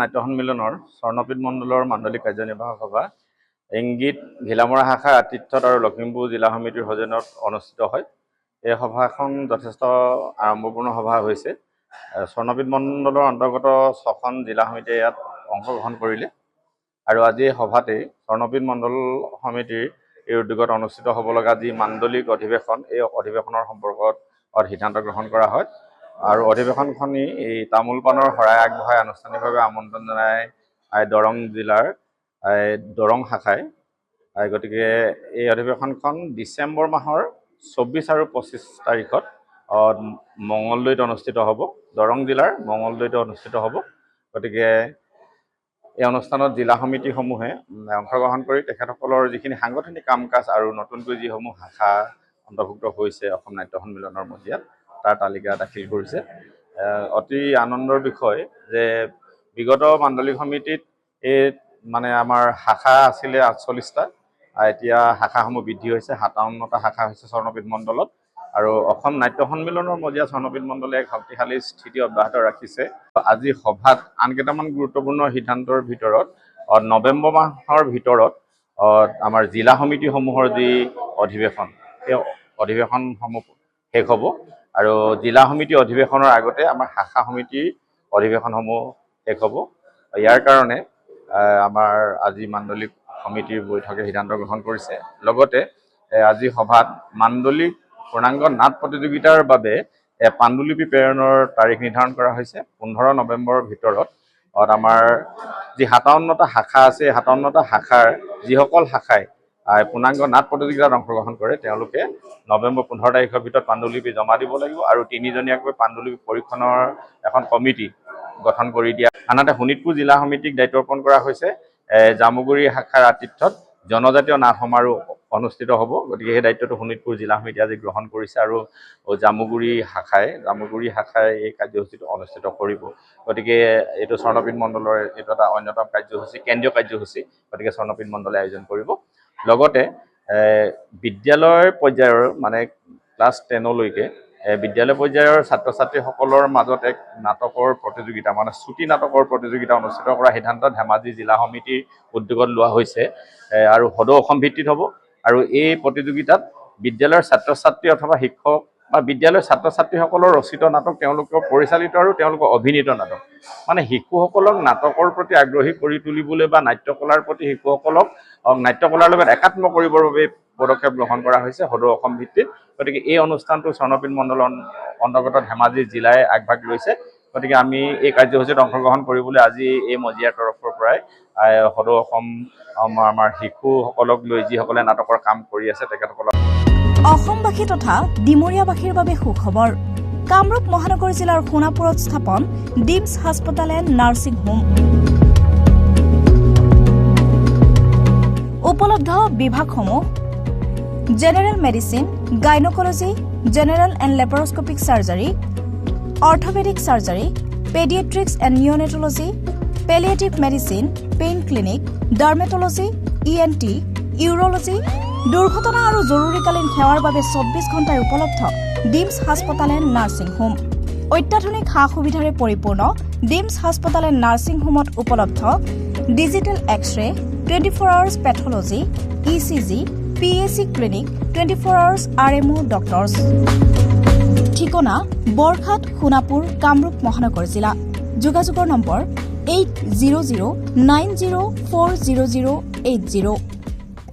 নাট্য সন্মিলনৰ স্বৰ্ণপীঠ মণ্ডলৰ মাণ্ডলিক কাৰ্যনিৰ্বাহক সভা ইংগিত ঘিলামৰা শাখাৰ আতিথ্যত আৰু লখিমপুৰ জিলা সমিতিৰ সৌজন্যত অনুষ্ঠিত হয়। এই সভাখন যথেষ্ট আৰম্ভপূৰ্ণ সভা হৈছে। স্বৰ্ণপীঠ মণ্ডলৰ অন্তৰ্গত 6খন জিলা সমিতিয়ে ইয়াত অংশগ্ৰহণ কৰিলে আৰু আজি সভাতেই স্বৰ্ণপীঠ মণ্ডল সমিতিৰ এই উদ্যোগত অনুষ্ঠিত হ'ব লগা যি মাণ্ডলিক অধিৱেশন, এই অধিৱেশনৰ সম্পৰ্কত সিদ্ধান্ত গ্ৰহণ কৰা হয় আৰু অধিৱেশনখনি এই তামোল পাণৰ শৰাই আগবঢ়াই আনুষ্ঠানিকভাৱে আমন্ত্ৰণ জনায় দৰং জিলাৰ দৰং শাখাই। গতিকে এই অধিৱেশনখন ডিচেম্বৰ মাহৰ 24 আৰু 25 তাৰিখত মঙলদৈত অনুষ্ঠিত হ'ব। দৰং জিলাৰ মঙলদৈত অনুষ্ঠিত হ'ব। গতিকে এই অনুষ্ঠানত জিলা সমিতিসমূহে অংশগ্ৰহণ কৰি তেখেতসকলৰ যিখিনি সাংগঠনিক কাম কাজ আৰু নতুনকৈ যিসমূহ শাখা অন্তৰ্ভুক্ত হৈছে অসম নাট্য সন্মিলনৰ মজিয়াত তাৰ তালিকা দাখিল কৰিছে। অতি আনন্দৰ বিষয় যে বিগত মাণ্ডলিক সমিতিত এই আমাৰ শাখা আছিলে 48টা, এতিয়া শাখাসমূহ বৃদ্ধি হৈছে, 57টা শাখা হৈছে স্বৰ্ণপীঠ মণ্ডলত আৰু অসম নাট্য সন্মিলনৰ মজিয়াত স্বৰ্ণপীঠ মণ্ডলে এক শক্তিশালী স্থিতি অব্যাহত ৰাখিছে। আজি সভাত আন কেইটামান গুৰুত্বপূৰ্ণ সিদ্ধান্তৰ ভিতৰত নৱেম্বৰ মাহৰ ভিতৰত আমাৰ জিলা সমিতিসমূহৰ যি অধিৱেশন, সেই অধিৱেশনসমূহ শেষ হ'ব আৰু জিলা সমিতি অধিৱেশনৰ আগতে আমাৰ শাখা সমিতিৰ অধিৱেশনসমূহ শেষ হ'ব। ইয়াৰ কাৰণে আমাৰ আজি মাণ্ডলিক সমিতিৰ বৈঠকে সিদ্ধান্ত গ্ৰহণ কৰিছে। লগতে আজি সভাত মাণ্ডলিক পূৰ্ণাংগ নাট প্ৰতিযোগিতাৰ বাবে পাণ্ডুলিপি প্ৰেৰণৰ তাৰিখ নিৰ্ধাৰণ কৰা হৈছে। 15 নৱেম্বৰৰ ভিতৰত আমাৰ যি 57টা শাখা আছে, 57টা শাখাৰ যিসকল শাখাই পূৰ্ণাংগ নাট প্ৰতিযোগিতাত অংশগ্ৰহণ কৰে তেওঁলোকে নৱেম্বৰ 15 তাৰিখৰ ভিতৰত পাণ্ডুলিপি জমা দিব লাগিব আৰু 3জনীয়াকৈ পাণ্ডুলিপি পৰীক্ষণৰ এখন কমিটি গঠন কৰি দিয়া। আনহাতে শোণিতপুৰ জিলা সমিতিক দায়িত্ব অৰ্পণ কৰা হৈছে জামুগুৰি শাখাৰ আতিথ্যত জনজাতীয় নাট সমাৰোহ অনুষ্ঠিত হ'ব। গতিকে সেই দায়িত্বটো শোণিতপুৰ জিলা সমিতি আজি গ্ৰহণ কৰিছে আৰু জামুগুৰি শাখাই এই কাৰ্যসূচীটো অনুষ্ঠিত কৰিব। গতিকে এইটো স্বৰ্ণপীঠ মণ্ডলৰ এইটো এটা অন্যতম কাৰ্যসূচী, কেন্দ্ৰীয় কাৰ্যসূচী। গতিকে স্বৰ্ণপীঠ মণ্ডলে আয়োজন কৰিব। লগতে বিদ্যালয় পৰ্যায়ৰ ক্লাছ 10লৈকে বিদ্যালয় পৰ্যায়ৰ ছাত্ৰ ছাত্ৰীসকলৰ মাজত এক নাটকৰ প্ৰতিযোগিতা, চুটি নাটকৰ প্ৰতিযোগিতা অনুষ্ঠিত কৰা সিদ্ধান্ত ধেমাজি জিলা সমিতিৰ উদ্যোগত লোৱা হৈছে আৰু সদৌ অসম ভিত্তিত হ'ব। আৰু এই প্ৰতিযোগিতাত বিদ্যালয়ৰ ছাত্ৰ ছাত্ৰী অথবা শিক্ষক বা বিদ্যালয়ৰ ছাত্ৰ ছাত্ৰীসকলৰ ৰচিত নাটক, তেওঁলোকৰ পৰিচালিত আৰু তেওঁলোকৰ অভিনীত নাটক, শিশুসকলক নাটকৰ প্ৰতি আগ্ৰহী কৰি তুলিবলৈ বা নাট্যকলাৰ প্ৰতি শিশুসকলক নাট্যকলাৰ লগত একাত্ম কৰিবৰ বাবে পদক্ষেপ গ্ৰহণ কৰা হৈছে সদৌ অসম ভিত্তিত। গতিকে এই অনুষ্ঠানটো স্বৰ্ণপীঠ মণ্ডলৰ অন্তৰ্গত ধেমাজি জিলাই আগভাগ লৈছে। গতিকে আমি এই কাৰ্যসূচীত অংশগ্ৰহণ কৰিবলৈ আজি এই মজিয়াৰ তৰফৰ পৰাই সদৌ অসম আমাৰ শিশুসকলক লৈ যিসকলে নাটকৰ কাম কৰি আছে তেখেতসকলক। অসমবাসী তথা ডিমৰীয়াবাসীৰ বাবে সুখবৰ। কামৰূপ মহানগৰ জিলাৰ সোণাপুৰত স্থাপন ডিমছ হাস্পতাল এণ্ড নাৰ্ছিং হোম। উপলব্ধ বিভাগসমূহ general medicine, gynaecology, general and laparoscopic surgery, orthopaedic surgery, paediatrics and neonatology, palliative medicine, pain clinic, dermatology, ENT, urology, দুৰ্ঘটনা আৰু জৰুৰীকালীন সেৱাৰ বাবে 24 ঘণ্টাই উপলব্ধ ডিমছ হাস্পতাল এণ্ড নাৰ্ছিং হোম। অত্যাধুনিক সা সুবিধাৰে পৰিপূৰ্ণ ডিমছ হাস্পতাল এণ্ড নাৰ্ছিং হোমত উপলব্ধ digital x-ray, 24 hours pathology, ECG, PAC clinic, 24 hours RMO doctors. ঠিকনা বৰঘাট, সোণাপুৰ, কামৰূপ মহানগৰ জিলা। যোগাযোগৰ নম্বৰ 8009040080।